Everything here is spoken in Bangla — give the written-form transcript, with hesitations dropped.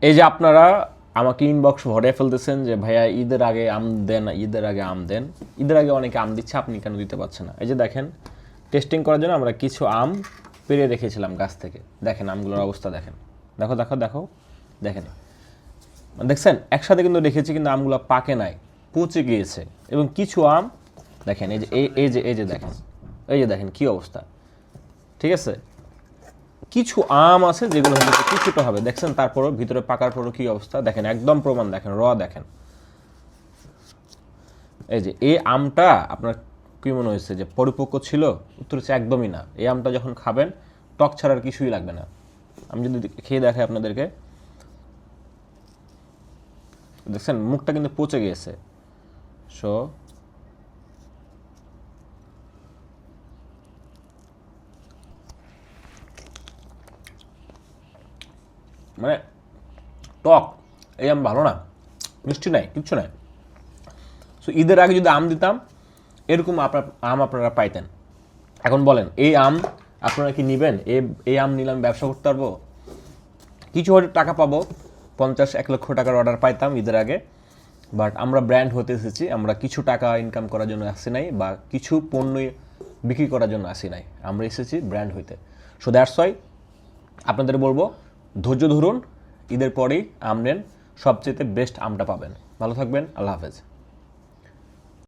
এই যে আপনারা আমাকে ইনবক্স ভরে ফেলতেছেন যে ভাইয়া ঈদের আগে আম দেন, ঈদের আগে আম দেন। ঈদের আগে অনেকে আম দিচ্ছে, আপনি কেন দিতে পারছেন না? এই যে দেখেন, টেস্টিং করার জন্য আমরা কিছু আম পেড়ে রেখেছিলাম গাছ থেকে। দেখেন আমগুলোর অবস্থা দেখেন, দেখো দেখো দেখো দেখেন, দেখছেন একসাথে কিন্তু রেখেছি, কিন্তু আমগুলো পাকে নাই, পচে গিয়েছে। এবং কিছু আম দেখেন, এই যে এই যে দেখেন, এই যে দেখেন কি অবস্থা। ঠিক আছে, কিছু আম আছে যেগুলো হয়তো কিছুটা হবে, দেখছেন, তারপরও ভিতরে পাকার পরও কি অবস্থা দেখেন, একদম প্রমাণ দেখেন, দেখেন। এই যে এই আমটা আপনার কি মনে হয়েছে যে পরিপক্ক ছিল? উত্তর হচ্ছে একদমই না। এই আমটা যখন খাবেন টক ছাড়ার কিছুই লাগবে না। আমি যদি খেয়ে দেখাই আপনাদেরকে, দেখছেন মুখটা কিন্তু পচে গিয়েছে। সো মানে টক, এই আম ভালো না, মিষ্টি নাই, কিচ্ছু নাই। সো ঈদের আগে যদি আম দিতাম, এরকম আম আপনারা পাইতেন। এখন বলেন, এই আম আপনারা কি নেবেন? এই আম নিলাম ব্যবসা করতে পারবো, কিছু হয়তো টাকা পাবো, 50-1 লক্ষ টাকার অর্ডার পাইতাম ঈদের আগে। বাট আমরা ব্র্যান্ড হতে এসেছি, আমরা কিছু টাকা ইনকাম করার জন্য আসি নাই, বা কিছু পণ্য বিক্রি করার জন্য আসি নাই, আমরা এসেছি ব্র্যান্ড হইতে। সো দ্যাটস ওয়াই আপনাদের বলবো, ধৈর্য ধরুন, ঈদের পরেই আম নেন, সবচেয়ে বেস্ট আমটা পাবেন। ভালো থাকবেন, আল্লাহ হাফেজ।